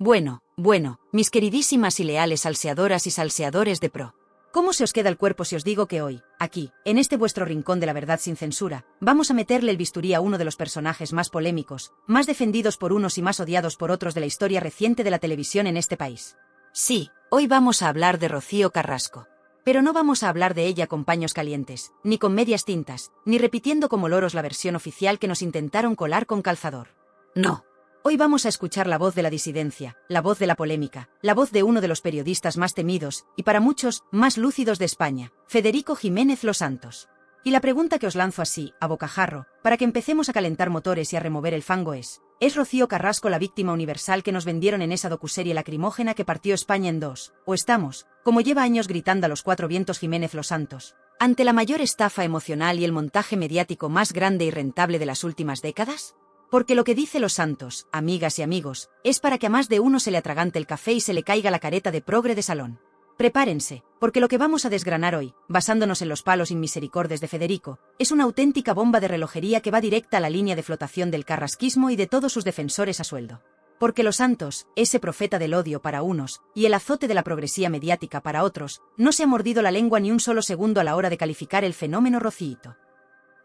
Bueno, mis queridísimas y leales salseadoras y salseadores de pro. ¿Cómo se os queda el cuerpo si os digo que hoy, aquí, en este vuestro rincón de la verdad sin censura, vamos a meterle el bisturí a uno de los personajes más polémicos, más defendidos por unos y más odiados por otros de la historia reciente de la televisión en este país? Sí, hoy vamos a hablar de Rocío Carrasco. Pero no vamos a hablar de ella con paños calientes, ni con medias tintas, ni repitiendo como loros la versión oficial que nos intentaron colar con calzador. No. Hoy vamos a escuchar la voz de la disidencia, la voz de la polémica, la voz de uno de los periodistas más temidos, y para muchos, más lúcidos de España, Federico Jiménez Los Santos. Y la pregunta que os lanzo así, a bocajarro, para que empecemos a calentar motores y a remover el fango ¿es Rocío Carrasco la víctima universal que nos vendieron en esa docuserie lacrimógena que partió España en dos, o estamos, como lleva años gritando a los cuatro vientos Jiménez Los Santos, ante la mayor estafa emocional y el montaje mediático más grande y rentable de las últimas décadas? Porque lo que dice Los Santos, amigas y amigos, es para que a más de uno se le atragante el café y se le caiga la careta de progre de salón. Prepárense, porque lo que vamos a desgranar hoy, basándonos en los palos inmisericordes de Federico, es una auténtica bomba de relojería que va directa a la línea de flotación del carrasquismo y de todos sus defensores a sueldo. Porque Los Santos, ese profeta del odio para unos, y el azote de la progresía mediática para otros, no se ha mordido la lengua ni un solo segundo a la hora de calificar el fenómeno Rocíito.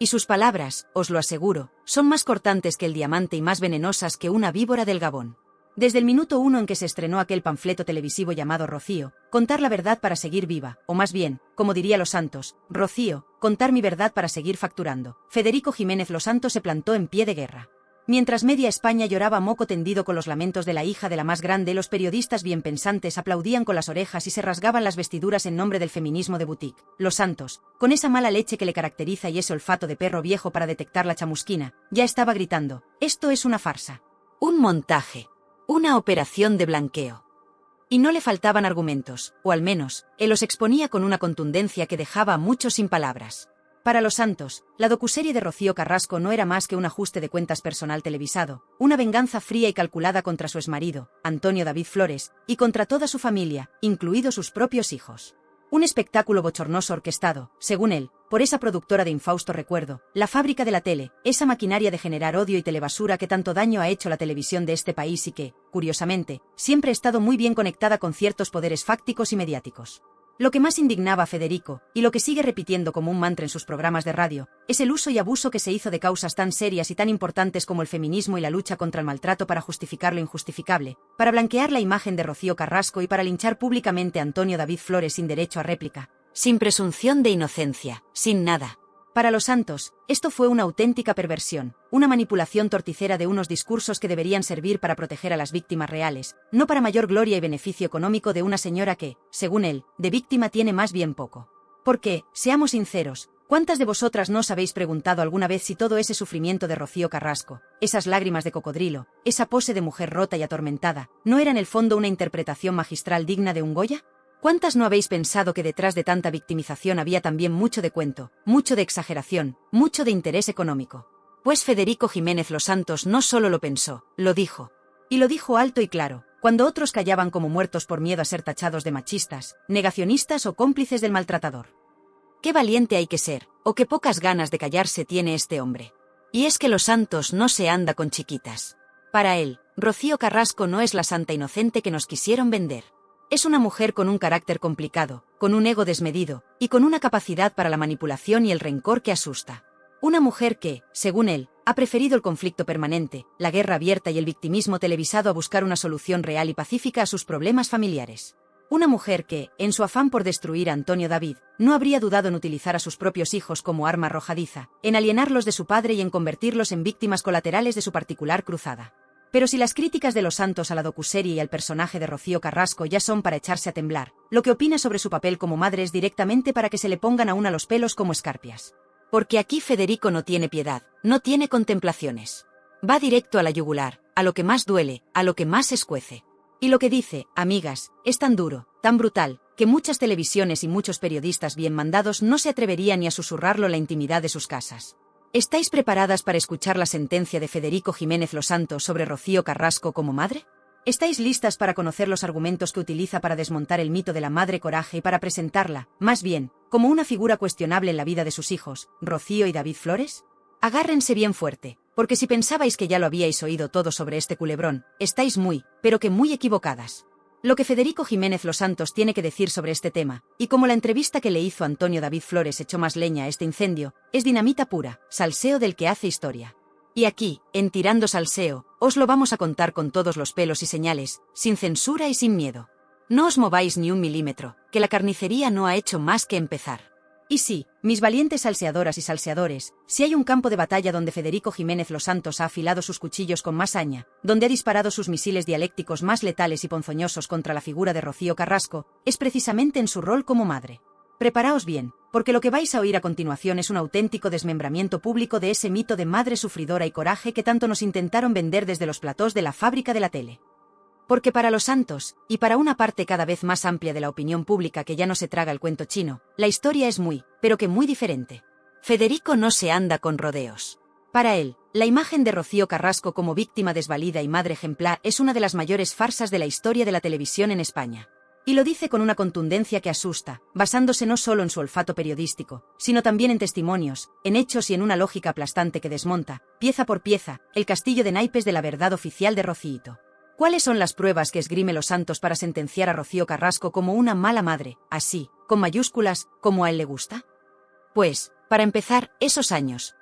Y sus palabras, os lo aseguro, son más cortantes que el diamante y más venenosas que una víbora del Gabón. Desde el minuto 1 en que se estrenó aquel panfleto televisivo llamado Rocío, contar la verdad para seguir viva, o más bien, como diría Los Santos, Rocío, contar mi verdad para seguir facturando, Federico Jiménez Los Santos se plantó en pie de guerra. Mientras media España lloraba a moco tendido con los lamentos de la hija de la más grande, los periodistas bien pensantes aplaudían con las orejas y se rasgaban las vestiduras en nombre del feminismo de boutique. Los Santos, con esa mala leche que le caracteriza y ese olfato de perro viejo para detectar la chamusquina, ya estaba gritando: esto es una farsa. Un montaje. Una operación de blanqueo. Y no le faltaban argumentos, o al menos, él los exponía con una contundencia que dejaba a muchos sin palabras. Para Los Santos, la docuserie de Rocío Carrasco no era más que un ajuste de cuentas personal televisado, una venganza fría y calculada contra su exmarido, Antonio David Flores, y contra toda su familia, incluidos sus propios hijos. Un espectáculo bochornoso orquestado, según él, por esa productora de infausto recuerdo, la fábrica de la tele, esa maquinaria de generar odio y telebasura que tanto daño ha hecho la televisión de este país y que, curiosamente, siempre ha estado muy bien conectada con ciertos poderes fácticos y mediáticos. Lo que más indignaba a Federico, y lo que sigue repitiendo como un mantra en sus programas de radio, es el uso y abuso que se hizo de causas tan serias y tan importantes como el feminismo y la lucha contra el maltrato para justificar lo injustificable, para blanquear la imagen de Rocío Carrasco y para linchar públicamente a Antonio David Flores sin derecho a réplica, sin presunción de inocencia, sin nada. Para Los Santos, esto fue una auténtica perversión, una manipulación torticera de unos discursos que deberían servir para proteger a las víctimas reales, no para mayor gloria y beneficio económico de una señora que, según él, de víctima tiene más bien poco. Porque, seamos sinceros, ¿cuántas de vosotras no os habéis preguntado alguna vez si todo ese sufrimiento de Rocío Carrasco, esas lágrimas de cocodrilo, esa pose de mujer rota y atormentada, no era en el fondo una interpretación magistral digna de un Goya? ¿Cuántas no habéis pensado que detrás de tanta victimización había también mucho de cuento, mucho de exageración, mucho de interés económico? Pues Federico Jiménez Los Santos no solo lo pensó, lo dijo. Y lo dijo alto y claro, cuando otros callaban como muertos por miedo a ser tachados de machistas, negacionistas o cómplices del maltratador. Qué valiente hay que ser, o qué pocas ganas de callarse tiene este hombre. Y es que Los Santos no se anda con chiquitas. Para él, Rocío Carrasco no es la santa inocente que nos quisieron vender. Es una mujer con un carácter complicado, con un ego desmedido, y con una capacidad para la manipulación y el rencor que asusta. Una mujer que, según él, ha preferido el conflicto permanente, la guerra abierta y el victimismo televisado a buscar una solución real y pacífica a sus problemas familiares. Una mujer que, en su afán por destruir a Antonio David, no habría dudado en utilizar a sus propios hijos como arma arrojadiza, en alienarlos de su padre y en convertirlos en víctimas colaterales de su particular cruzada. Pero si las críticas de Los Santos a la docuserie y al personaje de Rocío Carrasco ya son para echarse a temblar, lo que opina sobre su papel como madre es directamente para que se le pongan a una los pelos como escarpias. Porque aquí Federico no tiene piedad, no tiene contemplaciones. Va directo a la yugular, a lo que más duele, a lo que más escuece. Y lo que dice, amigas, es tan duro, tan brutal, que muchas televisiones y muchos periodistas bien mandados no se atreverían ni a susurrarlo en la intimidad de sus casas. ¿Estáis preparadas para escuchar la sentencia de Federico Jiménez Los Santos sobre Rocío Carrasco como madre? ¿Estáis listas para conocer los argumentos que utiliza para desmontar el mito de la madre coraje y para presentarla, más bien, como una figura cuestionable en la vida de sus hijos, Rocío y David Flores? Agárrense bien fuerte, Porque si pensabais que ya lo habíais oído todo sobre este culebrón, estáis muy, pero que muy equivocadas. Lo que Federico Jiménez Los Santos tiene que decir sobre este tema, y como la entrevista que le hizo Antonio David Flores echó más leña a este incendio, es dinamita pura, salseo del que hace historia. Y aquí, en Tirando Salseo, os lo vamos a contar con todos los pelos y señales, sin censura y sin miedo. No os mováis ni un milímetro, que la carnicería no ha hecho más que empezar. Y sí, mis valientes salseadoras y salseadores, si hay un campo de batalla donde Federico Jiménez Los Santos ha afilado sus cuchillos con más saña, donde ha disparado sus misiles dialécticos más letales y ponzoñosos contra la figura de Rocío Carrasco, es precisamente en su rol como madre. Preparaos bien, porque lo que vais a oír a continuación es un auténtico desmembramiento público de ese mito de madre sufridora y coraje que tanto nos intentaron vender desde los platós de la fábrica de la tele. Porque para Los Santos, y para una parte cada vez más amplia de la opinión pública que ya no se traga el cuento chino, la historia es muy, pero que muy diferente. Federico no se anda con rodeos. Para él, la imagen de Rocío Carrasco como víctima desvalida y madre ejemplar es una de las mayores farsas de la historia de la televisión en España. Y lo dice con una contundencia que asusta, basándose no solo en su olfato periodístico, sino también en testimonios, en hechos y en una lógica aplastante que desmonta, pieza por pieza, el castillo de naipes de la verdad oficial de Rocíito. ¿Cuáles son las pruebas que esgrime Los Santos para sentenciar a Rocío Carrasco como una mala madre, así, con mayúsculas, como a él le gusta? Pues, para empezar, esos años,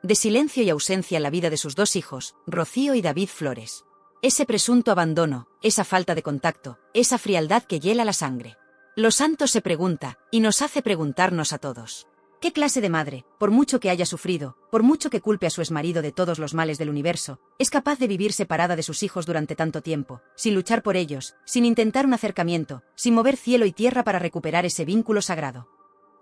de silencio y ausencia en la vida de sus dos hijos, Rocío y David Flores. Ese presunto abandono, esa falta de contacto, esa frialdad que hiela la sangre. Los Santos se pregunta, y nos hace preguntarnos a todos. ¿Qué clase de madre, por mucho que haya sufrido, por mucho que culpe a su exmarido de todos los males del universo, es capaz de vivir separada de sus hijos durante tanto tiempo, sin luchar por ellos, sin intentar un acercamiento, sin mover cielo y tierra para recuperar ese vínculo sagrado?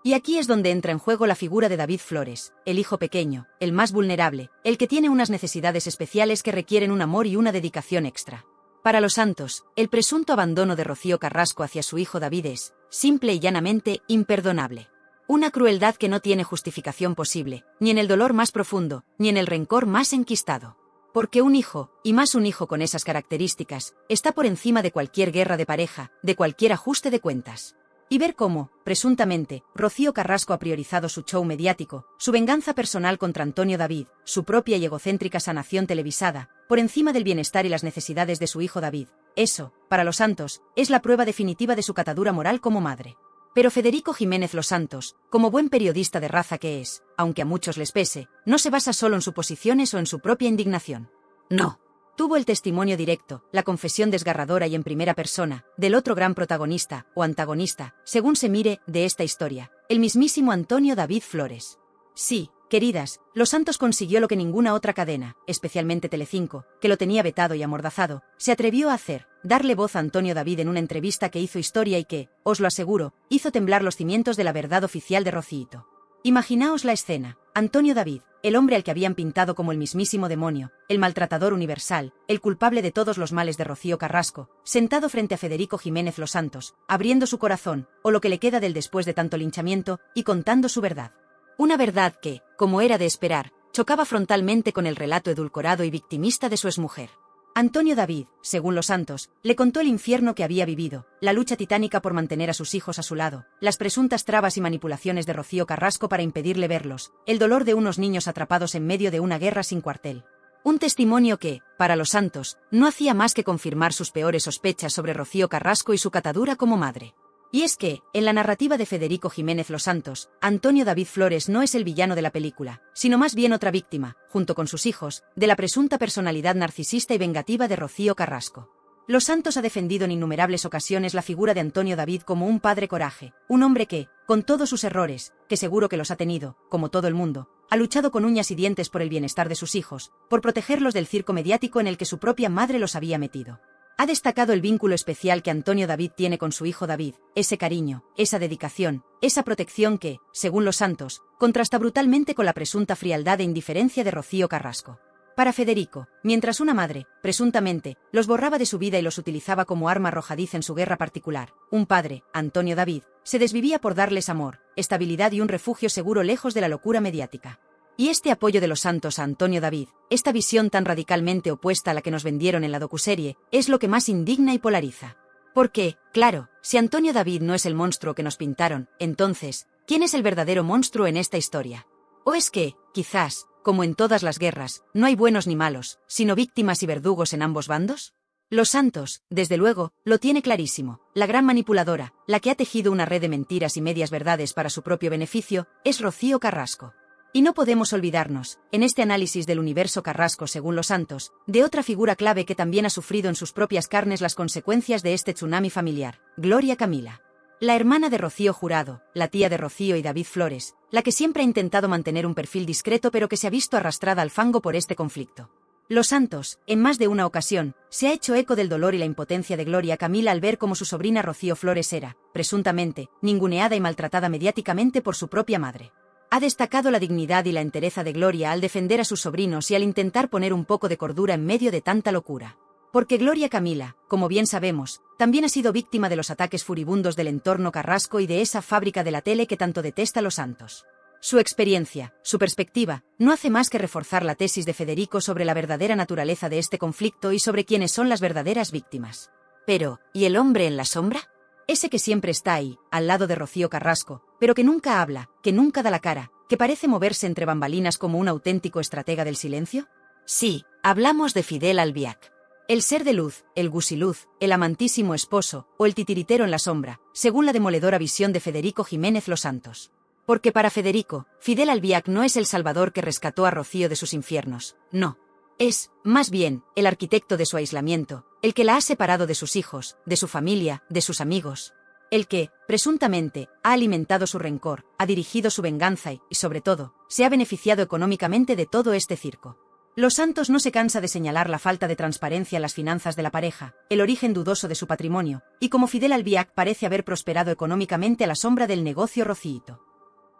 Y aquí es donde entra en juego la figura de David Flores, el hijo pequeño, el más vulnerable, el que tiene unas necesidades especiales que requieren un amor y una dedicación extra. Para Los Santos, el presunto abandono de Rocío Carrasco hacia su hijo David es, simple y llanamente, imperdonable. Una crueldad que no tiene justificación posible, ni en el dolor más profundo, ni en el rencor más enquistado. Porque un hijo, y más un hijo con esas características, está por encima de cualquier guerra de pareja, de cualquier ajuste de cuentas. Y ver cómo, presuntamente, Rocío Carrasco ha priorizado su show mediático, su venganza personal contra Antonio David, su propia y egocéntrica sanación televisada, por encima del bienestar y las necesidades de su hijo David. Eso, para Los Santos, es la prueba definitiva de su catadura moral como madre. Pero Federico Jiménez Los Santos, como buen periodista de raza que es, aunque a muchos les pese, no se basa solo en suposiciones o en su propia indignación. No. Tuvo el testimonio directo, la confesión desgarradora y en primera persona, del otro gran protagonista, o antagonista, según se mire, de esta historia, el mismísimo Antonio David Flores. Sí, queridas, Los Santos consiguió lo que ninguna otra cadena, especialmente Telecinco, que lo tenía vetado y amordazado, se atrevió a hacer, darle voz a Antonio David en una entrevista que hizo historia y que, os lo aseguro, hizo temblar los cimientos de la verdad oficial de Rocíito. Imaginaos la escena, Antonio David, el hombre al que habían pintado como el mismísimo demonio, el maltratador universal, el culpable de todos los males de Rocío Carrasco, sentado frente a Federico Jiménez Los Santos, abriendo su corazón, o lo que le queda del después de tanto linchamiento, y contando su verdad. Una verdad que, como era de esperar, chocaba frontalmente con el relato edulcorado y victimista de su exmujer. Antonio David, según Los Santos, le contó el infierno que había vivido, la lucha titánica por mantener a sus hijos a su lado, las presuntas trabas y manipulaciones de Rocío Carrasco para impedirle verlos, el dolor de unos niños atrapados en medio de una guerra sin cuartel. Un testimonio que, para Los Santos, no hacía más que confirmar sus peores sospechas sobre Rocío Carrasco y su catadura como madre. Y es que, en la narrativa de Federico Jiménez Los Santos, Antonio David Flores no es el villano de la película, sino más bien otra víctima, junto con sus hijos, de la presunta personalidad narcisista y vengativa de Rocío Carrasco. Los Santos ha defendido en innumerables ocasiones la figura de Antonio David como un padre coraje, un hombre que, con todos sus errores, que seguro que los ha tenido, como todo el mundo, ha luchado con uñas y dientes por el bienestar de sus hijos, por protegerlos del circo mediático en el que su propia madre los había metido. Ha destacado el vínculo especial que Antonio David tiene con su hijo David, ese cariño, esa dedicación, esa protección que, según Los Santos, contrasta brutalmente con la presunta frialdad e indiferencia de Rocío Carrasco. Para Federico, mientras una madre, presuntamente, los borraba de su vida y los utilizaba como arma arrojadiza en su guerra particular, un padre, Antonio David, se desvivía por darles amor, estabilidad y un refugio seguro lejos de la locura mediática. Y este apoyo de Los Santos a Antonio David, esta visión tan radicalmente opuesta a la que nos vendieron en la docuserie, es lo que más indigna y polariza. Porque, claro, si Antonio David no es el monstruo que nos pintaron, entonces, ¿quién es el verdadero monstruo en esta historia? ¿O es que, quizás, como en todas las guerras, no hay buenos ni malos, sino víctimas y verdugos en ambos bandos? Los Santos, desde luego, lo tiene clarísimo. La gran manipuladora, la que ha tejido una red de mentiras y medias verdades para su propio beneficio, es Rocío Carrasco. Y no podemos olvidarnos, en este análisis del universo Carrasco según los Santos, de otra figura clave que también ha sufrido en sus propias carnes las consecuencias de este tsunami familiar, Gloria Camila. La hermana de Rocío Jurado, la tía de Rocío y David Flores, la que siempre ha intentado mantener un perfil discreto pero que se ha visto arrastrada al fango por este conflicto. Los Santos, en más de una ocasión, se ha hecho eco del dolor y la impotencia de Gloria Camila al ver cómo su sobrina Rocío Flores era, presuntamente, ninguneada y maltratada mediáticamente por su propia madre. Ha destacado la dignidad y la entereza de Gloria al defender a sus sobrinos y al intentar poner un poco de cordura en medio de tanta locura. Porque Gloria Camila, como bien sabemos, también ha sido víctima de los ataques furibundos del entorno Carrasco y de esa fábrica de la tele que tanto detesta los Santos. Su experiencia, su perspectiva, no hace más que reforzar la tesis de Federico sobre la verdadera naturaleza de este conflicto y sobre quiénes son las verdaderas víctimas. Pero, ¿y el hombre en la sombra? Ese que siempre está ahí, al lado de Rocío Carrasco, pero que nunca habla, que nunca da la cara, que parece moverse entre bambalinas como un auténtico estratega del silencio. Sí, hablamos de Fidel Albiac. El ser de luz, el gusiluz, el amantísimo esposo, o el titiritero en la sombra, según la demoledora visión de Federico Jiménez Los Santos. Porque para Federico, Fidel Albiac no es el salvador que rescató a Rocío de sus infiernos, no. Es, más bien, el arquitecto de su aislamiento, el que la ha separado de sus hijos, de su familia, de sus amigos. El que, presuntamente, ha alimentado su rencor, ha dirigido su venganza y, sobre todo, se ha beneficiado económicamente de todo este circo. Los Santos no se cansa de señalar la falta de transparencia en las finanzas de la pareja, el origen dudoso de su patrimonio, y como Fidel Albiac parece haber prosperado económicamente a la sombra del negocio Rocíito.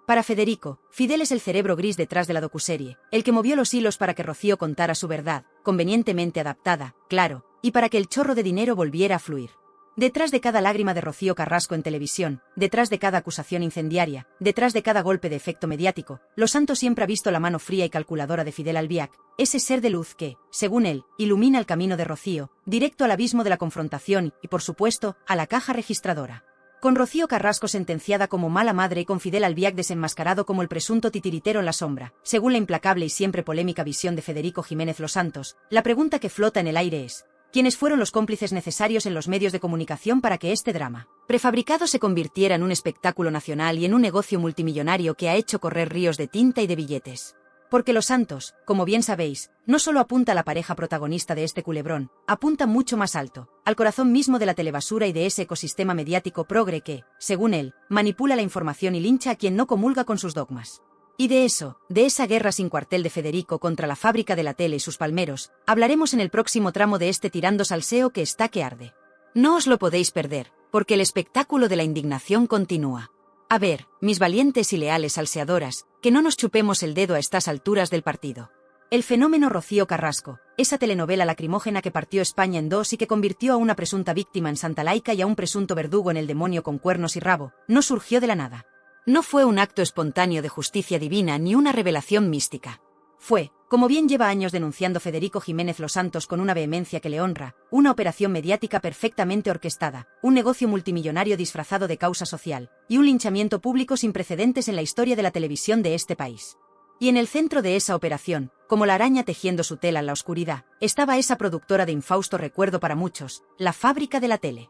Para Federico, Fidel es el cerebro gris detrás de la docuserie, el que movió los hilos para que Rocío contara su verdad, convenientemente adaptada, claro, y para que el chorro de dinero volviera a fluir. Detrás de cada lágrima de Rocío Carrasco en televisión, detrás de cada acusación incendiaria, detrás de cada golpe de efecto mediático, Los Santos siempre ha visto la mano fría y calculadora de Fidel Albiac, ese ser de luz que, según él, ilumina el camino de Rocío, directo al abismo de la confrontación y, por supuesto, a la caja registradora. Con Rocío Carrasco sentenciada como mala madre y con Fidel Albiac desenmascarado como el presunto titiritero en la sombra, según la implacable y siempre polémica visión de Federico Jiménez Los Santos, la pregunta que flota en el aire es: ¿quiénes fueron los cómplices necesarios en los medios de comunicación para que este drama prefabricado se convirtiera en un espectáculo nacional y en un negocio multimillonario que ha hecho correr ríos de tinta y de billetes? Porque Los Santos, como bien sabéis, no solo apunta a la pareja protagonista de este culebrón, apunta mucho más alto, al corazón mismo de la telebasura y de ese ecosistema mediático progre que, según él, manipula la información y lincha a quien no comulga con sus dogmas. Y de eso, de esa guerra sin cuartel de Federico contra la fábrica de la tele y sus palmeros, hablaremos en el próximo tramo de este Tirando Salseo que está que arde. No os lo podéis perder, porque el espectáculo de la indignación continúa. A ver, mis valientes y leales salseadoras, que no nos chupemos el dedo a estas alturas del partido. El fenómeno Rocío Carrasco, esa telenovela lacrimógena que partió España en dos y que convirtió a una presunta víctima en Santa Laica y a un presunto verdugo en el demonio con cuernos y rabo, no surgió de la nada. No fue un acto espontáneo de justicia divina ni una revelación mística. Fue, como bien lleva años denunciando Federico Jiménez Los Santos con una vehemencia que le honra, una operación mediática perfectamente orquestada, un negocio multimillonario disfrazado de causa social, y un linchamiento público sin precedentes en la historia de la televisión de este país. Y en el centro de esa operación, como la araña tejiendo su tela en la oscuridad, estaba esa productora de infausto recuerdo para muchos, la fábrica de la tele.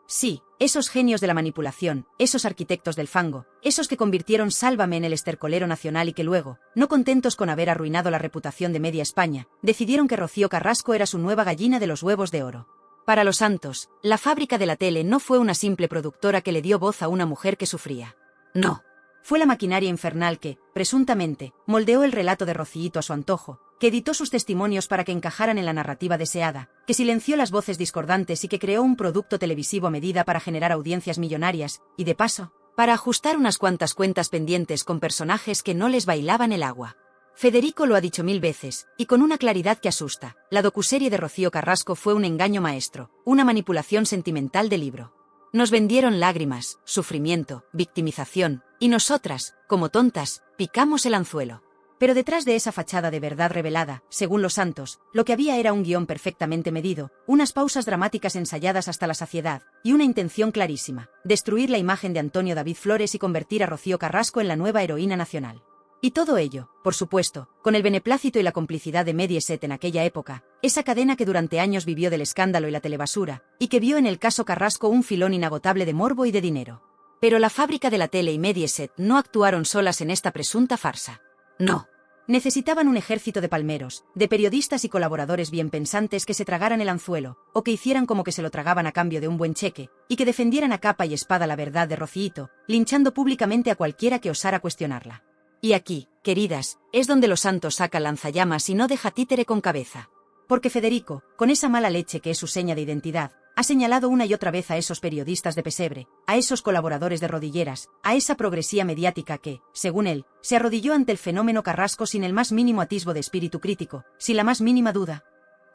Sí, esos genios de la manipulación, esos arquitectos del fango, esos que convirtieron Sálvame en el estercolero nacional y que luego, no contentos con haber arruinado la reputación de media España, decidieron que Rocío Carrasco era su nueva gallina de los huevos de oro. Para Los Santos, la fábrica de la tele no fue una simple productora que le dio voz a una mujer que sufría. No. Fue la maquinaria infernal que, presuntamente, moldeó el relato de Rocíito a su antojo, que editó sus testimonios para que encajaran en la narrativa deseada, que silenció las voces discordantes y que creó un producto televisivo a medida para generar audiencias millonarias, y de paso, para ajustar unas cuantas cuentas pendientes con personajes que no les bailaban el agua. Federico lo ha dicho 1000 veces, y con una claridad que asusta, la docuserie de Rocío Carrasco fue un engaño maestro, una manipulación sentimental de libro. Nos vendieron lágrimas, sufrimiento, victimización, y nosotras, como tontas, picamos el anzuelo. Pero detrás de esa fachada de verdad revelada, según Los Santos, lo que había era un guión perfectamente medido, unas pausas dramáticas ensayadas hasta la saciedad, y una intención clarísima: destruir la imagen de Antonio David Flores y convertir a Rocío Carrasco en la nueva heroína nacional. Y todo ello, por supuesto, con el beneplácito y la complicidad de Mediaset en aquella época, esa cadena que durante años vivió del escándalo y la telebasura, y que vio en el caso Carrasco un filón inagotable de morbo y de dinero. Pero la fábrica de la tele y Mediaset no actuaron solas en esta presunta farsa. No. Necesitaban un ejército de palmeros, de periodistas y colaboradores bien pensantes que se tragaran el anzuelo, o que hicieran como que se lo tragaban a cambio de un buen cheque, y que defendieran a capa y espada la verdad de Rocíito, linchando públicamente a cualquiera que osara cuestionarla. Y aquí, queridas, es donde los santos sacan lanzallamas y no deja títere con cabeza. Porque Federico, con esa mala leche que es su seña de identidad, ha señalado una y otra vez a esos periodistas de pesebre, a esos colaboradores de rodilleras, a esa progresía mediática que, según él, se arrodilló ante el fenómeno Carrasco sin el más mínimo atisbo de espíritu crítico, sin la más mínima duda,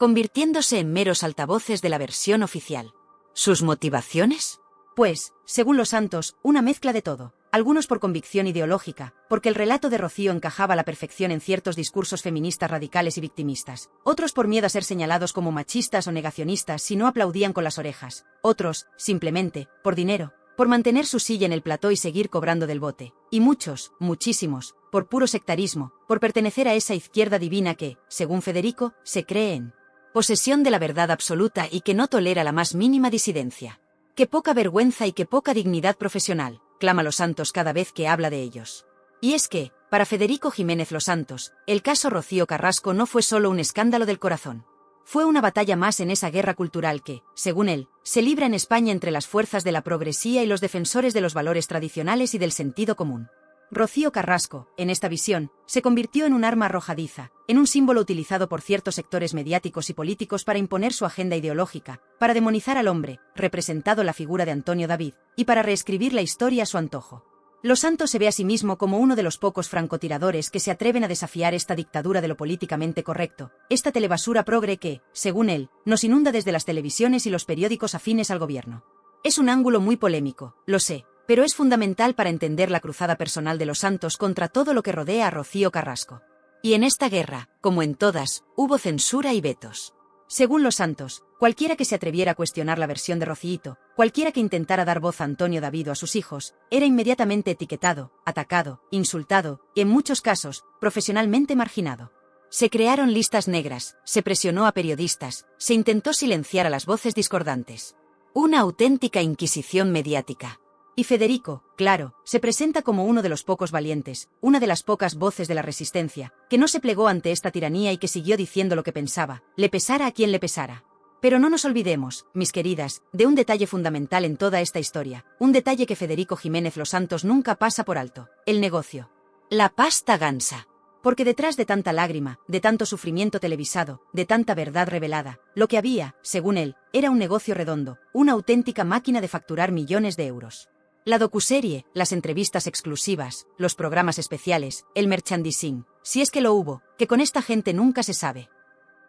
convirtiéndose en meros altavoces de la versión oficial. ¿Sus motivaciones? Pues, según los santos, una mezcla de todo. Algunos por convicción ideológica, porque el relato de Rocío encajaba a la perfección en ciertos discursos feministas radicales y victimistas. Otros por miedo a ser señalados como machistas o negacionistas si no aplaudían con las orejas. Otros, simplemente, por dinero, por mantener su silla en el plató y seguir cobrando del bote. Y muchos, muchísimos, por puro sectarismo, por pertenecer a esa izquierda divina que, según Federico, se cree en posesión de la verdad absoluta y que no tolera la más mínima disidencia. ¡Qué poca vergüenza y qué poca dignidad profesional!, clama Los Santos cada vez que habla de ellos. Y es que, para Federico Jiménez Los Santos, el caso Rocío Carrasco no fue solo un escándalo del corazón. Fue una batalla más en esa guerra cultural que, según él, se libra en España entre las fuerzas de la progresía y los defensores de los valores tradicionales y del sentido común. Rocío Carrasco, en esta visión, se convirtió en un arma arrojadiza, en un símbolo utilizado por ciertos sectores mediáticos y políticos para imponer su agenda ideológica, para demonizar al hombre, representado la figura de Antonio David, y para reescribir la historia a su antojo. Los Santos se ve a sí mismo como uno de los pocos francotiradores que se atreven a desafiar esta dictadura de lo políticamente correcto, esta telebasura progre que, según él, nos inunda desde las televisiones y los periódicos afines al gobierno. Es un ángulo muy polémico, lo sé, pero es fundamental para entender la cruzada personal de Los Santos contra todo lo que rodea a Rocío Carrasco. Y en esta guerra, como en todas, hubo censura y vetos. Según Los Santos, cualquiera que se atreviera a cuestionar la versión de Rocíito, cualquiera que intentara dar voz a Antonio David o a sus hijos, era inmediatamente etiquetado, atacado, insultado y, en muchos casos, profesionalmente marginado. Se crearon listas negras, se presionó a periodistas, se intentó silenciar a las voces discordantes. Una auténtica inquisición mediática. Y Federico, claro, se presenta como uno de los pocos valientes, una de las pocas voces de la resistencia, que no se plegó ante esta tiranía y que siguió diciendo lo que pensaba, le pesara a quien le pesara. Pero no nos olvidemos, mis queridas, de un detalle fundamental en toda esta historia, un detalle que Federico Jiménez Los Santos nunca pasa por alto: el negocio. La pasta gansa. Porque detrás de tanta lágrima, de tanto sufrimiento televisado, de tanta verdad revelada, lo que había, según él, era un negocio redondo, una auténtica máquina de facturar millones de euros. La docuserie, las entrevistas exclusivas, los programas especiales, el merchandising, si es que lo hubo, que con esta gente nunca se sabe.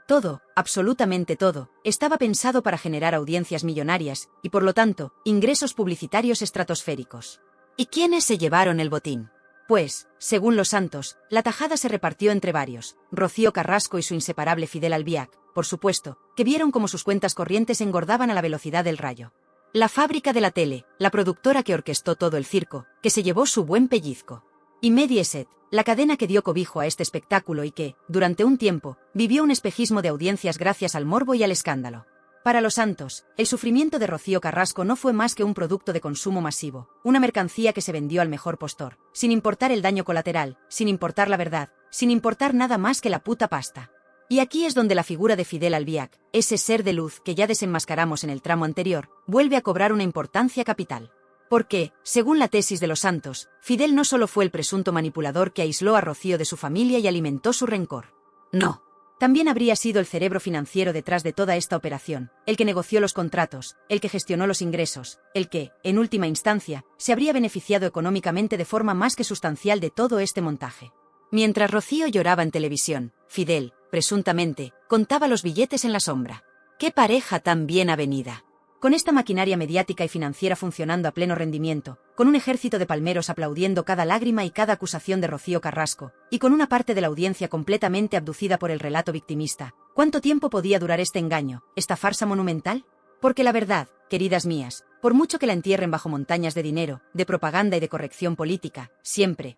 Todo, absolutamente todo, estaba pensado para generar audiencias millonarias y, por lo tanto, ingresos publicitarios estratosféricos. ¿Y quiénes se llevaron el botín? Pues, según Los Santos, la tajada se repartió entre varios: Rocío Carrasco y su inseparable Fidel Albiac, por supuesto, que vieron cómo sus cuentas corrientes engordaban a la velocidad del rayo. La fábrica de la tele, la productora que orquestó todo el circo, que se llevó su buen pellizco. Y Mediaset, la cadena que dio cobijo a este espectáculo y que, durante un tiempo, vivió un espejismo de audiencias gracias al morbo y al escándalo. Para Los Santos, el sufrimiento de Rocío Carrasco no fue más que un producto de consumo masivo, una mercancía que se vendió al mejor postor, sin importar el daño colateral, sin importar la verdad, sin importar nada más que la puta pasta. Y aquí es donde la figura de Fidel Albiac, ese ser de luz que ya desenmascaramos en el tramo anterior, vuelve a cobrar una importancia capital. Porque, según la tesis de Los Santos, Fidel no solo fue el presunto manipulador que aisló a Rocío de su familia y alimentó su rencor. No. También habría sido el cerebro financiero detrás de toda esta operación, el que negoció los contratos, el que gestionó los ingresos, el que, en última instancia, se habría beneficiado económicamente de forma más que sustancial de todo este montaje. Mientras Rocío lloraba en televisión, Fidel, presuntamente, contaba los billetes en la sombra. ¡Qué pareja tan bien avenida! Con esta maquinaria mediática y financiera funcionando a pleno rendimiento, con un ejército de palmeros aplaudiendo cada lágrima y cada acusación de Rocío Carrasco, y con una parte de la audiencia completamente abducida por el relato victimista, ¿cuánto tiempo podía durar este engaño, esta farsa monumental? Porque la verdad, queridas mías, Por mucho que la entierren bajo montañas de dinero, de propaganda y de corrección política, siempre,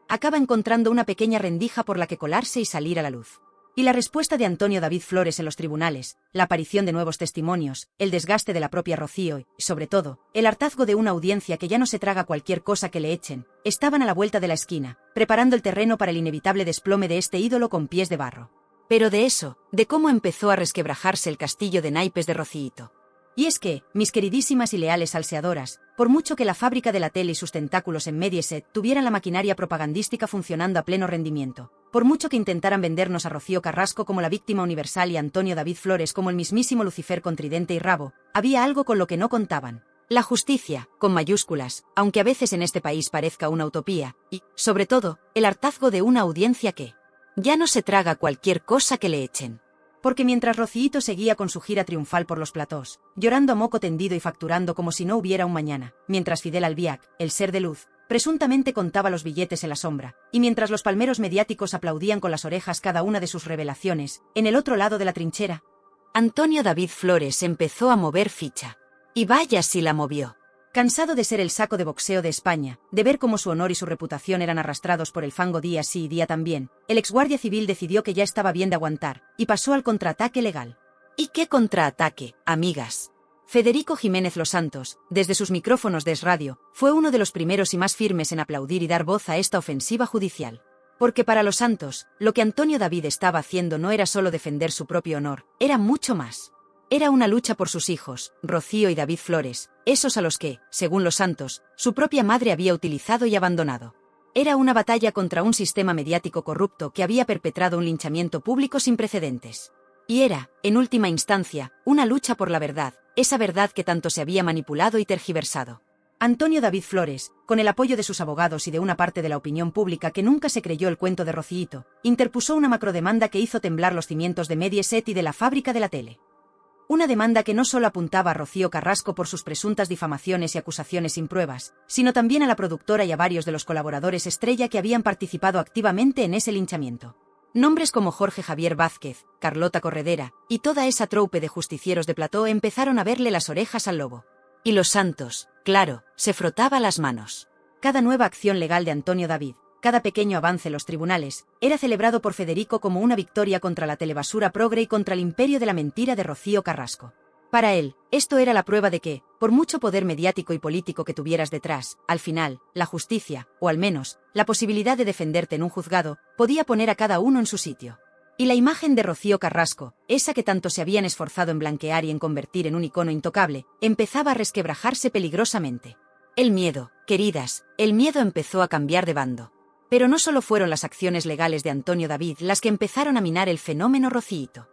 acaba encontrando una pequeña rendija por la que colarse y salir a la luz. Y la respuesta de Antonio David Flores en los tribunales, la aparición de nuevos testimonios, el desgaste de la propia Rocío y, sobre todo, el hartazgo de una audiencia que ya no se traga cualquier cosa que le echen, estaban a la vuelta de la esquina, preparando el terreno para el inevitable desplome de este ídolo con pies de barro. Pero de eso, de cómo empezó a resquebrajarse el castillo de naipes de Rocíito. Y es que, mis queridísimas y leales salseadoras, por mucho que la fábrica de la tele y sus tentáculos en Mediaset tuvieran la maquinaria propagandística funcionando a pleno rendimiento, por mucho que intentaran vendernos a Rocío Carrasco como la víctima universal y a Antonio David Flores como el mismísimo Lucifer con tridente y rabo, había algo con lo que no contaban. La justicia, con mayúsculas, aunque a veces en este país parezca una utopía, y, sobre todo, el hartazgo de una audiencia que ya no se traga cualquier cosa que le echen. Porque mientras Rocíito seguía con su gira triunfal por los platós, llorando a moco tendido y facturando como si no hubiera un mañana, mientras Fidel Albiac, el ser de luz, presuntamente contaba los billetes en la sombra, y mientras los palmeros mediáticos aplaudían con las orejas cada una de sus revelaciones, en el otro lado de la trinchera, Antonio David Flores empezó a mover ficha. Y vaya si la movió. Cansado de ser el saco de boxeo de España, de ver cómo su honor y su reputación eran arrastrados por el fango día sí y día también, el exguardia civil decidió que ya estaba bien de aguantar, y pasó al contraataque legal. ¿Y qué contraataque, amigas? Federico Jiménez Los Santos, desde sus micrófonos de Es Radio, fue uno de los primeros y más firmes en aplaudir y dar voz a esta ofensiva judicial. Porque para Los Santos, lo que Antonio David estaba haciendo no era solo defender su propio honor, era mucho más. Era una lucha por sus hijos, Rocío y David Flores, esos a los que, según Los Santos, su propia madre había utilizado y abandonado. Era una batalla contra un sistema mediático corrupto que había perpetrado un linchamiento público sin precedentes. Y era, en última instancia, una lucha por la verdad, esa verdad que tanto se había manipulado y tergiversado. Antonio David Flores, con el apoyo de sus abogados y de una parte de la opinión pública que nunca se creyó el cuento de Rocíito, interpuso una macrodemanda que hizo temblar los cimientos de Mediaset y de la fábrica de la tele. Una demanda que no solo apuntaba a Rocío Carrasco por sus presuntas difamaciones y acusaciones sin pruebas, sino también a la productora y a varios de los colaboradores estrella que habían participado activamente en ese linchamiento. Nombres como Jorge Javier Vázquez, Carlota Corredera, y toda esa troupe de justicieros de plató empezaron a verle las orejas al lobo. Y Los Santos, claro, se frotaba las manos. Cada nueva acción legal de Antonio David, cada pequeño avance en los tribunales, era celebrado por Federico como una victoria contra la telebasura progre y contra el imperio de la mentira de Rocío Carrasco. Para él, esto era la prueba de que, por mucho poder mediático y político que tuvieras detrás, al final, la justicia, o al menos, la posibilidad de defenderte en un juzgado, podía poner a cada uno en su sitio. Y la imagen de Rocío Carrasco, esa que tanto se habían esforzado en blanquear y en convertir en un icono intocable, empezaba a resquebrajarse peligrosamente. El miedo, queridas, el miedo empezó a cambiar de bando. Pero no solo fueron las acciones legales de Antonio David las que empezaron a minar el fenómeno Rocíito.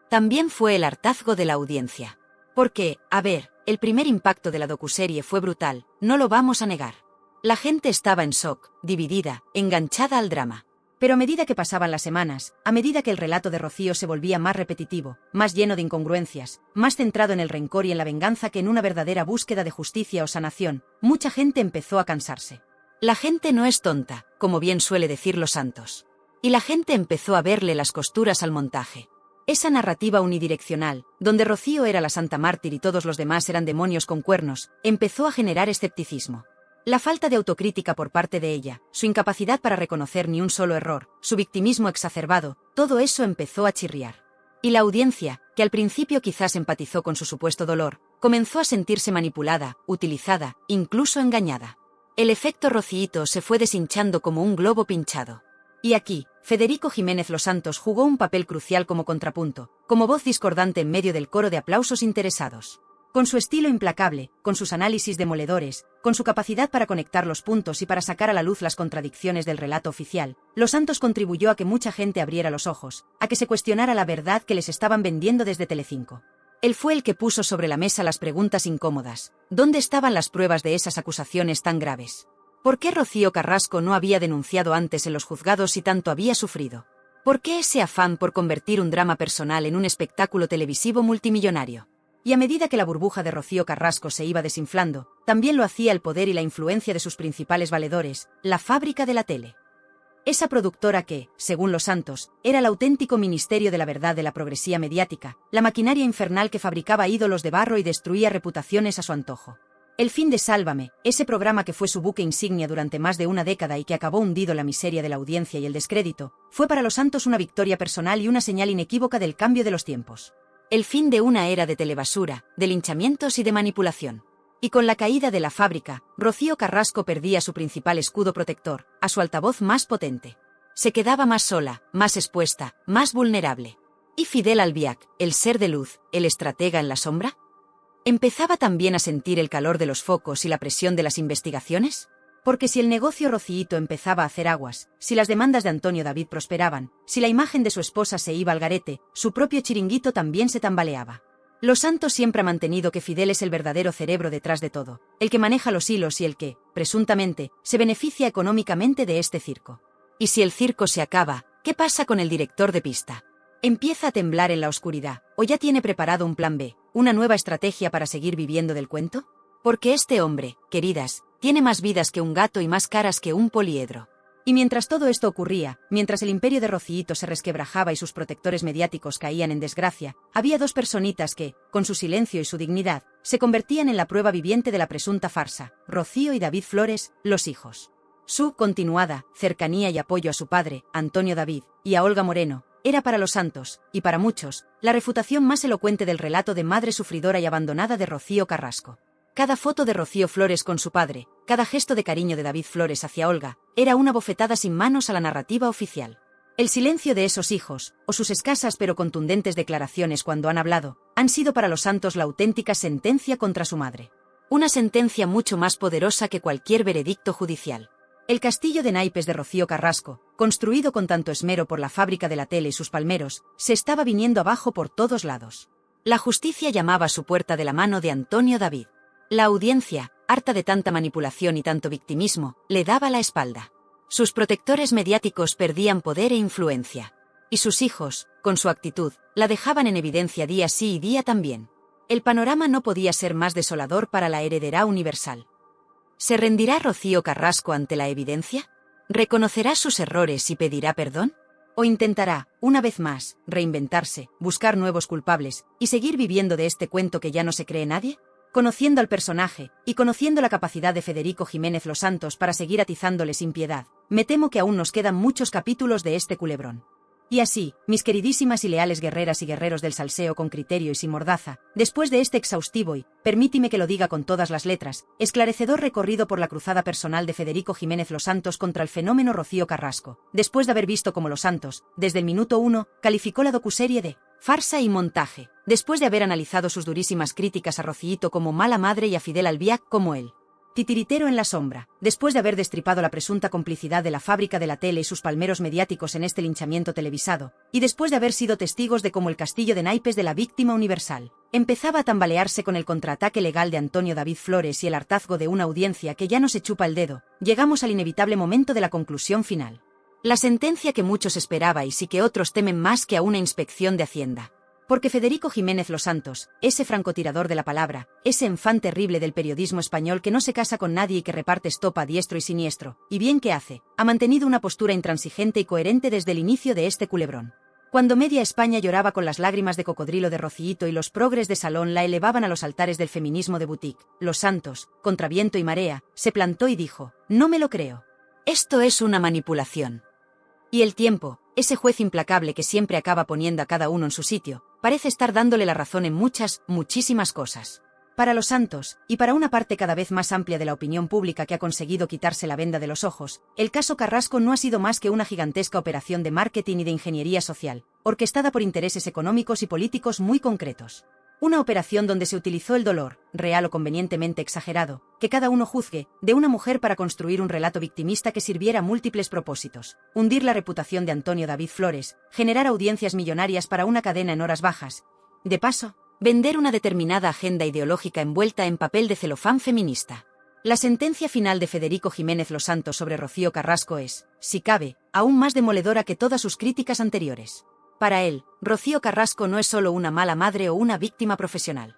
También fue el hartazgo de la audiencia. Porque, a ver, el primer impacto de la docuserie fue brutal, no lo vamos a negar. La gente estaba en shock, dividida, enganchada al drama. Pero a medida que pasaban las semanas, a medida que el relato de Rocío se volvía más repetitivo, más lleno de incongruencias, más centrado en el rencor y en la venganza que en una verdadera búsqueda de justicia o sanación, mucha gente empezó a cansarse. La gente no es tonta, como bien suele decir Los Santos. Y la gente empezó a verle las costuras al montaje. Esa narrativa unidireccional, donde Rocío era la santa mártir y todos los demás eran demonios con cuernos, empezó a generar escepticismo. La falta de autocrítica por parte de ella, su incapacidad para reconocer ni un solo error, su victimismo exacerbado, todo eso empezó a chirriar. Y la audiencia, que al principio quizás empatizó con su supuesto dolor, comenzó a sentirse manipulada, utilizada, incluso engañada. El efecto Rocíito se fue deshinchando como un globo pinchado. Y aquí, Federico Jiménez Los Santos jugó un papel crucial como contrapunto, como voz discordante en medio del coro de aplausos interesados. Con su estilo implacable, con sus análisis demoledores, con su capacidad para conectar los puntos y para sacar a la luz las contradicciones del relato oficial, Los Santos contribuyó a que mucha gente abriera los ojos, a que se cuestionara la verdad que les estaban vendiendo desde Telecinco. Él fue el que puso sobre la mesa las preguntas incómodas. ¿Dónde estaban las pruebas de esas acusaciones tan graves? ¿Por qué Rocío Carrasco no había denunciado antes en los juzgados si tanto había sufrido? ¿Por qué ese afán por convertir un drama personal en un espectáculo televisivo multimillonario? Y a medida que la burbuja de Rocío Carrasco se iba desinflando, también lo hacía el poder y la influencia de sus principales valedores, la fábrica de la tele. Esa productora que, según los Santos, era el auténtico ministerio de la verdad de la progresía mediática, la maquinaria infernal que fabricaba ídolos de barro y destruía reputaciones a su antojo. El fin de Sálvame, ese programa que fue su buque insignia durante más de una década y que acabó hundido en la miseria de la audiencia y el descrédito, fue para los Santos una victoria personal y una señal inequívoca del cambio de los tiempos. El fin de una era de telebasura, de linchamientos y de manipulación. Y con la caída de la fábrica, Rocío Carrasco perdía su principal escudo protector, a su altavoz más potente. Se quedaba más sola, más expuesta, más vulnerable. ¿Y Fidel Albiac, el ser de luz, el estratega en la sombra? ¿Empezaba también a sentir el calor de los focos y la presión de las investigaciones? Porque si el negocio Rociito empezaba a hacer aguas, si las demandas de Antonio David prosperaban, si la imagen de su esposa se iba al garete, su propio chiringuito también se tambaleaba. Los Santos siempre ha mantenido que Fidel es el verdadero cerebro detrás de todo, el que maneja los hilos y el que, presuntamente, se beneficia económicamente de este circo. Y si el circo se acaba, ¿qué pasa con el director de pista? ¿Empieza a temblar en la oscuridad, o ya tiene preparado un plan B, una nueva estrategia para seguir viviendo del cuento? Porque este hombre, queridas, tiene más vidas que un gato y más caras que un poliedro. Y mientras todo esto ocurría, mientras el imperio de Rociito se resquebrajaba y sus protectores mediáticos caían en desgracia, había dos personitas que, con su silencio y su dignidad, se convertían en la prueba viviente de la presunta farsa: Rocío y David Flores, los hijos. Su continuada cercanía y apoyo a su padre, Antonio David, y a Olga Moreno, era para los Santos, y para muchos, la refutación más elocuente del relato de madre sufridora y abandonada de Rocío Carrasco. Cada foto de Rocío Flores con su padre, cada gesto de cariño de David Flores hacia Olga, era una bofetada sin manos a la narrativa oficial. El silencio de esos hijos, o sus escasas pero contundentes declaraciones cuando han hablado, han sido para los Santos la auténtica sentencia contra su madre. Una sentencia mucho más poderosa que cualquier veredicto judicial. El castillo de naipes de Rocío Carrasco, construido con tanto esmero por la fábrica de la tele y sus palmeros, se estaba viniendo abajo por todos lados. La justicia llamaba a su puerta de la mano de Antonio David. La audiencia, harta de tanta manipulación y tanto victimismo, le daba la espalda. Sus protectores mediáticos perdían poder e influencia. Y sus hijos, con su actitud, la dejaban en evidencia día sí y día también. El panorama no podía ser más desolador para la heredera universal. ¿Se rendirá Rocío Carrasco ante la evidencia? ¿Reconocerá sus errores y pedirá perdón? ¿O intentará, una vez más, reinventarse, buscar nuevos culpables, y seguir viviendo de este cuento que ya no se cree nadie? Conociendo al personaje, y conociendo la capacidad de Federico Jiménez Los Santos para seguir atizándole sin piedad, me temo que aún nos quedan muchos capítulos de este culebrón. Y así, mis queridísimas y leales guerreras y guerreros del salseo con criterio y sin mordaza, después de este exhaustivo y, permítime que lo diga con todas las letras, esclarecedor recorrido por la cruzada personal de Federico Jiménez Los Santos contra el fenómeno Rocío Carrasco, después de haber visto cómo Los Santos, desde el minuto 1, calificó la docuserie de farsa y montaje, después de haber analizado sus durísimas críticas a Rociito como mala madre y a Fidel Albiac como él titiritero en la sombra, después de haber destripado la presunta complicidad de la fábrica de la tele y sus palmeros mediáticos en este linchamiento televisado, y después de haber sido testigos de cómo el castillo de naipes de la víctima universal empezaba a tambalearse con el contraataque legal de Antonio David Flores y el hartazgo de una audiencia que ya no se chupa el dedo, llegamos al inevitable momento de la conclusión final. La sentencia que muchos esperabais y que otros temen más que a una inspección de Hacienda. Porque Federico Jiménez Los Santos, ese francotirador de la palabra, ese enfant terrible del periodismo español que no se casa con nadie y que reparte estopa a diestro y siniestro, y bien que hace, ha mantenido una postura intransigente y coherente desde el inicio de este culebrón. Cuando media España lloraba con las lágrimas de cocodrilo de Rociito y los progres de salón la elevaban a los altares del feminismo de boutique, Los Santos, contra viento y marea, se plantó y dijo: no me lo creo. Esto es una manipulación. Y el tiempo, ese juez implacable que siempre acaba poniendo a cada uno en su sitio, parece estar dándole la razón en muchísimas cosas. Para Los Santos, y para una parte cada vez más amplia de la opinión pública que ha conseguido quitarse la venda de los ojos, el caso Carrasco no ha sido más que una gigantesca operación de marketing y de ingeniería social, orquestada por intereses económicos y políticos muy concretos. Una operación donde se utilizó el dolor, real o convenientemente exagerado, que cada uno juzgue, de una mujer para construir un relato victimista que sirviera a múltiples propósitos: hundir la reputación de Antonio David Flores, generar audiencias millonarias para una cadena en horas bajas. De paso, vender una determinada agenda ideológica envuelta en papel de celofán feminista. La sentencia final de Federico Jiménez Los Santos sobre Rocío Carrasco es, si cabe, aún más demoledora que todas sus críticas anteriores. Para él, Rocío Carrasco no es solo una mala madre o una víctima profesional.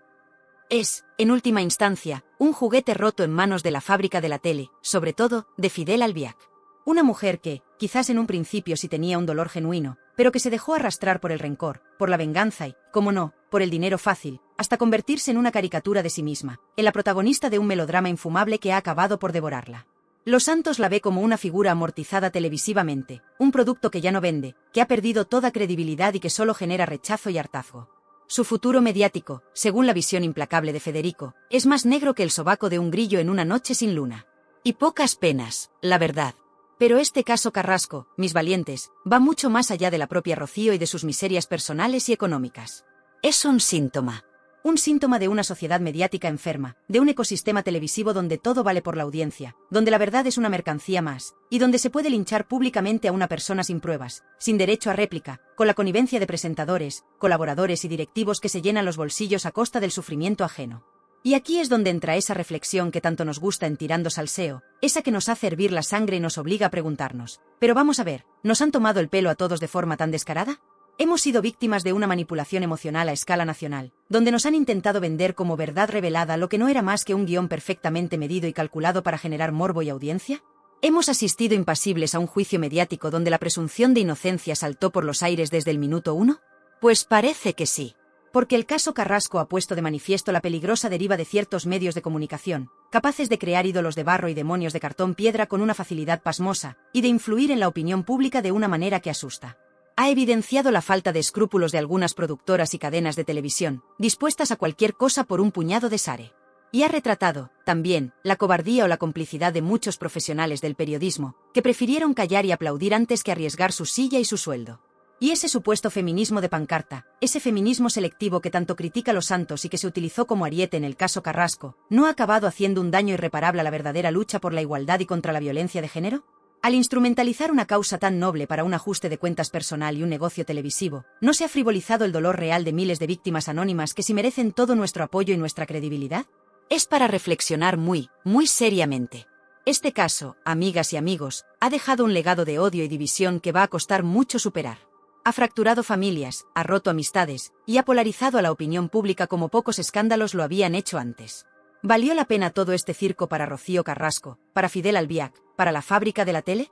Es, en última instancia, un juguete roto en manos de la fábrica de la tele, sobre todo, de Fidel Albiac. Una mujer que, quizás en un principio si tenía un dolor genuino, pero que se dejó arrastrar por el rencor, por la venganza y, como no, por el dinero fácil, hasta convertirse en una caricatura de sí misma, en la protagonista de un melodrama infumable que ha acabado por devorarla. Los Santos la ve como una figura amortizada televisivamente, un producto que ya no vende, que ha perdido toda credibilidad y que solo genera rechazo y hartazgo. Su futuro mediático, según la visión implacable de Federico, es más negro que el sobaco de un grillo en una noche sin luna. Y pocas penas, la verdad. Pero este caso Carrasco, mis valientes, va mucho más allá de la propia Rocío y de sus miserias personales y económicas. Es un síntoma. Un síntoma de una sociedad mediática enferma, de un ecosistema televisivo donde todo vale por la audiencia, donde la verdad es una mercancía más, y donde se puede linchar públicamente a una persona sin pruebas, sin derecho a réplica, con la connivencia de presentadores, colaboradores y directivos que se llenan los bolsillos a costa del sufrimiento ajeno. Y aquí es donde entra esa reflexión que tanto nos gusta en Tirando Salseo, esa que nos hace hervir la sangre y nos obliga a preguntarnos, pero vamos a ver, ¿nos han tomado el pelo a todos de forma tan descarada? Hemos sido víctimas de una manipulación emocional a escala nacional, donde nos han intentado vender como verdad revelada lo que no era más que un guión perfectamente medido y calculado para generar morbo y audiencia. ¿Hemos asistido impasibles a un juicio mediático donde la presunción de inocencia saltó por los aires desde el minuto 1? Pues parece que sí. Porque el caso Carrasco ha puesto de manifiesto la peligrosa deriva de ciertos medios de comunicación, capaces de crear ídolos de barro y demonios de cartón piedra con una facilidad pasmosa, y de influir en la opinión pública de una manera que asusta. Ha evidenciado la falta de escrúpulos de algunas productoras y cadenas de televisión, dispuestas a cualquier cosa por un puñado de sare. Y ha retratado, también, la cobardía o la complicidad de muchos profesionales del periodismo, que prefirieron callar y aplaudir antes que arriesgar su silla y su sueldo. Y ese supuesto feminismo de pancarta, ese feminismo selectivo que tanto critica Los Santos y que se utilizó como ariete en el caso Carrasco, ¿no ha acabado haciendo un daño irreparable a la verdadera lucha por la igualdad y contra la violencia de género? Al instrumentalizar una causa tan noble para un ajuste de cuentas personal y un negocio televisivo, ¿no se ha frivolizado el dolor real de miles de víctimas anónimas que sí merecen todo nuestro apoyo y nuestra credibilidad? Es para reflexionar muy, muy seriamente. Este caso, amigas y amigos, ha dejado un legado de odio y división que va a costar mucho superar. Ha fracturado familias, ha roto amistades, y ha polarizado a la opinión pública como pocos escándalos lo habían hecho antes. ¿Valió la pena todo este circo para Rocío Carrasco, para Fidel Albiac, para la fábrica de la tele?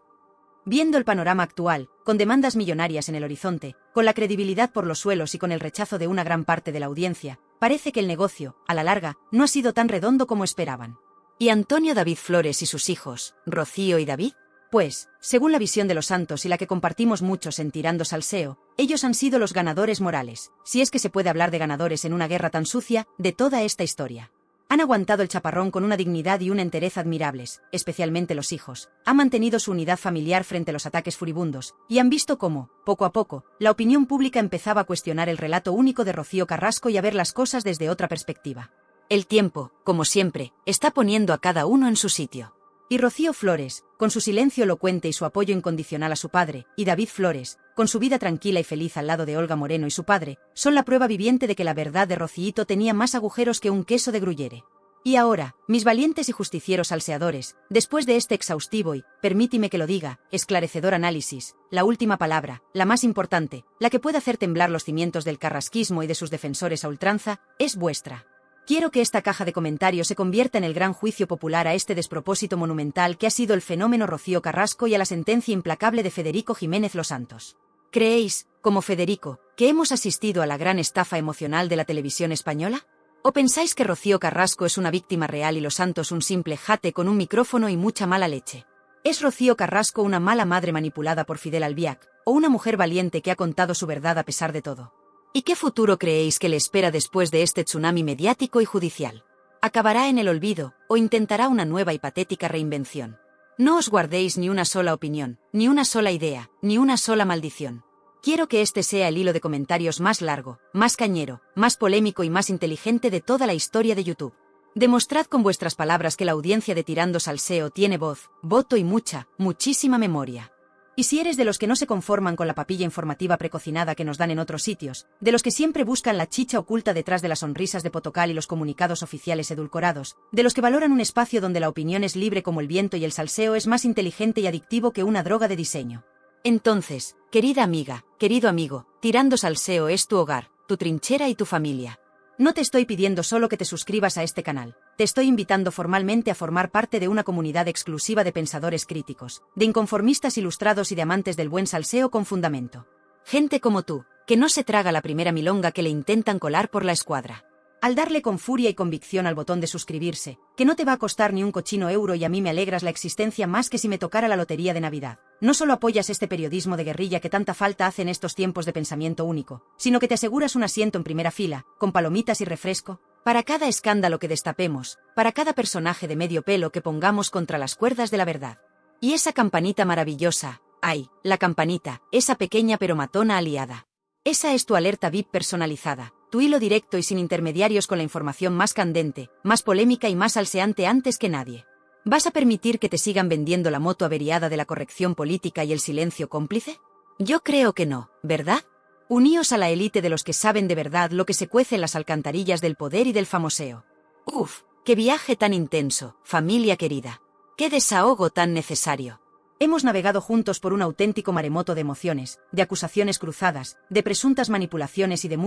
Viendo el panorama actual, con demandas millonarias en el horizonte, con la credibilidad por los suelos y con el rechazo de una gran parte de la audiencia, parece que el negocio, a la larga, no ha sido tan redondo como esperaban. ¿Y Antonio David Flores y sus hijos, Rocío y David? Pues, según la visión de Los Santos y la que compartimos muchos en Tirando Salseo, ellos han sido los ganadores morales, si es que se puede hablar de ganadores en una guerra tan sucia, de toda esta historia. Han aguantado el chaparrón con una dignidad y una entereza admirables, especialmente los hijos. Han mantenido su unidad familiar frente a los ataques furibundos, y han visto cómo, poco a poco, la opinión pública empezaba a cuestionar el relato único de Rocío Carrasco y a ver las cosas desde otra perspectiva. El tiempo, como siempre, está poniendo a cada uno en su sitio. Y Rocío Flores, con su silencio elocuente y su apoyo incondicional a su padre, y David Flores, con su vida tranquila y feliz al lado de Olga Moreno y su padre, son la prueba viviente de que la verdad de Rociito tenía más agujeros que un queso de Gruyere. Y ahora, mis valientes y justicieros salseadores, después de este exhaustivo y, permítime que lo diga, esclarecedor análisis, la última palabra, la más importante, la que puede hacer temblar los cimientos del carrasquismo y de sus defensores a ultranza, es vuestra. Quiero que esta caja de comentarios se convierta en el gran juicio popular a este despropósito monumental que ha sido el fenómeno Rocío Carrasco y a la sentencia implacable de Federico Jiménez Los Santos. ¿Creéis, como Federico, que hemos asistido a la gran estafa emocional de la televisión española? ¿O pensáis que Rocío Carrasco es una víctima real y Los Santos un simple jate con un micrófono y mucha mala leche? ¿Es Rocío Carrasco una mala madre manipulada por Fidel Albiac, o una mujer valiente que ha contado su verdad a pesar de todo? ¿Y qué futuro creéis que le espera después de este tsunami mediático y judicial? ¿Acabará en el olvido, o intentará una nueva y patética reinvención? No os guardéis ni una sola opinión, ni una sola idea, ni una sola maldición. Quiero que este sea el hilo de comentarios más largo, más cañero, más polémico y más inteligente de toda la historia de YouTube. Demostrad con vuestras palabras que la audiencia de Tirando Salseo tiene voz, voto y mucha, muchísima memoria. Y si eres de los que no se conforman con la papilla informativa precocinada que nos dan en otros sitios, de los que siempre buscan la chicha oculta detrás de las sonrisas de Potocal y los comunicados oficiales edulcorados, de los que valoran un espacio donde la opinión es libre como el viento y el salseo es más inteligente y adictivo que una droga de diseño. Entonces, querida amiga, querido amigo, Tirando Salseo es tu hogar, tu trinchera y tu familia. No te estoy pidiendo solo que te suscribas a este canal, te estoy invitando formalmente a formar parte de una comunidad exclusiva de pensadores críticos, de inconformistas ilustrados y de amantes del buen salseo con fundamento. Gente como tú, que no se traga la primera milonga que le intentan colar por la escuadra. Al darle con furia y convicción al botón de suscribirse, que no te va a costar ni un cochino euro y a mí me alegras la existencia más que si me tocara la lotería de Navidad. No solo apoyas este periodismo de guerrilla que tanta falta hace en estos tiempos de pensamiento único, sino que te aseguras un asiento en primera fila, con palomitas y refresco, para cada escándalo que destapemos, para cada personaje de medio pelo que pongamos contra las cuerdas de la verdad. Y esa campanita maravillosa, ay, la campanita, esa pequeña pero matona aliada. Esa es tu alerta VIP personalizada. Tu hilo directo y sin intermediarios con la información más candente, más polémica y más salseante antes que nadie. ¿Vas a permitir que te sigan vendiendo la moto averiada de la corrección política y el silencio cómplice? Yo creo que no, ¿verdad? Uníos a la élite de los que saben de verdad lo que se cuece en las alcantarillas del poder y del famoseo. Uf, qué viaje tan intenso, familia querida. Qué desahogo tan necesario. Hemos navegado juntos por un auténtico maremoto de emociones, de acusaciones cruzadas, de presuntas manipulaciones y de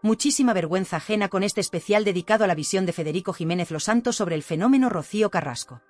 muchísima vergüenza ajena con este especial dedicado a la visión de Federico Jiménez Losanto sobre el fenómeno Rocío Carrasco.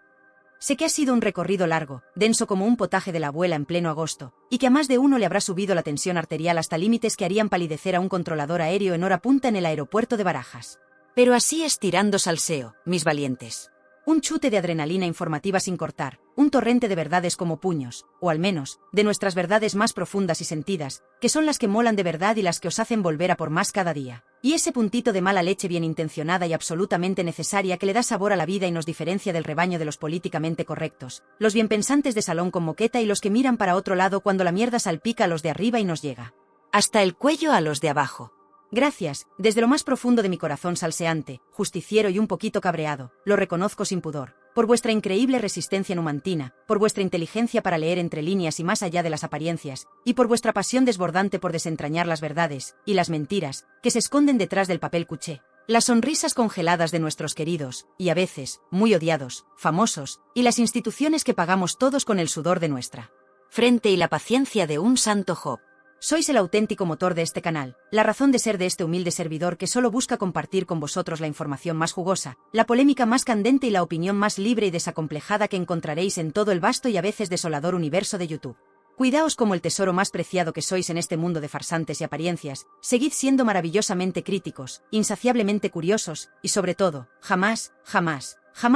Sé que ha sido un recorrido largo, denso como un potaje de la abuela en pleno agosto, y que a más de uno le habrá subido la tensión arterial hasta límites que harían palidecer a un controlador aéreo en hora punta en el aeropuerto de Barajas. Pero así es tirando salseo, mis valientes. Un chute de adrenalina informativa sin cortar, un torrente de verdades como puños, o al menos, de nuestras verdades más profundas y sentidas, que son las que molan de verdad y las que os hacen volver a por más cada día. Y ese puntito de mala leche bien intencionada y absolutamente necesaria que le da sabor a la vida y nos diferencia del rebaño de los políticamente correctos, los bienpensantes de salón con moqueta y los que miran para otro lado cuando la mierda salpica a los de arriba y nos llega hasta el cuello a los de abajo. Gracias, desde lo más profundo de mi corazón salseante, justiciero y un poquito cabreado, lo reconozco sin pudor, por vuestra increíble resistencia numantina, por vuestra inteligencia para leer entre líneas y más allá de las apariencias, y por vuestra pasión desbordante por desentrañar las verdades, y las mentiras, que se esconden detrás del papel cuché, las sonrisas congeladas de nuestros queridos, y a veces, muy odiados, famosos, y las instituciones que pagamos todos con el sudor de nuestra frente y la paciencia de un santo Job. Sois el auténtico motor de este canal, la razón de ser de este humilde servidor que solo busca compartir con vosotros la información más jugosa, la polémica más candente y la opinión más libre y desacomplejada que encontraréis en todo el vasto y a veces desolador universo de YouTube. Cuidaos como el tesoro más preciado que sois en este mundo de farsantes y apariencias, seguid siendo maravillosamente críticos, insaciablemente curiosos, y sobre todo, jamás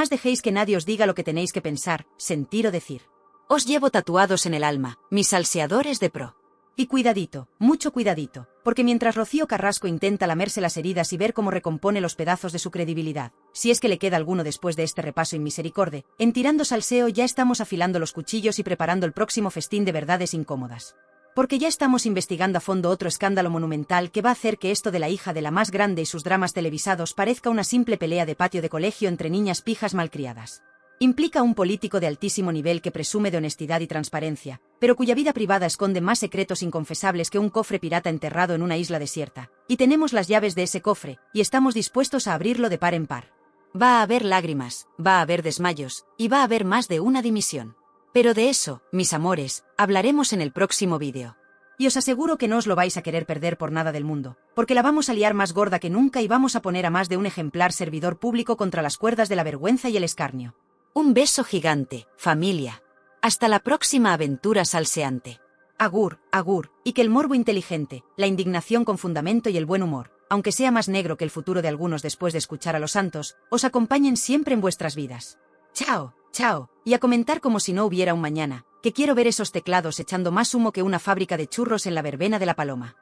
dejéis que nadie os diga lo que tenéis que pensar, sentir o decir. Os llevo tatuados en el alma, mis salseadores de pro. Y cuidadito, mucho cuidadito, porque mientras Rocío Carrasco intenta lamerse las heridas y ver cómo recompone los pedazos de su credibilidad, si es que le queda alguno después de este repaso inmisericorde, en Tirando Salseo ya estamos afilando los cuchillos y preparando el próximo festín de verdades incómodas. Porque ya estamos investigando a fondo otro escándalo monumental que va a hacer que esto de la hija de la más grande y sus dramas televisados parezca una simple pelea de patio de colegio entre niñas pijas malcriadas. Implica a un político de altísimo nivel que presume de honestidad y transparencia, pero cuya vida privada esconde más secretos inconfesables que un cofre pirata enterrado en una isla desierta. Y tenemos las llaves de ese cofre, y estamos dispuestos a abrirlo de par en par. Va a haber lágrimas, va a haber desmayos, y va a haber más de una dimisión. Pero de eso, mis amores, hablaremos en el próximo vídeo. Y os aseguro que no os lo vais a querer perder por nada del mundo, porque la vamos a liar más gorda que nunca y vamos a poner a más de un ejemplar servidor público contra las cuerdas de la vergüenza y el escarnio. Un beso gigante, familia. Hasta la próxima aventura salseante. Agur, agur, y que el morbo inteligente, la indignación con fundamento y el buen humor, aunque sea más negro que el futuro de algunos después de escuchar a los santos, os acompañen siempre en vuestras vidas. Chao, chao, y a comentar como si no hubiera un mañana, que quiero ver esos teclados echando más humo que una fábrica de churros en la verbena de la Paloma.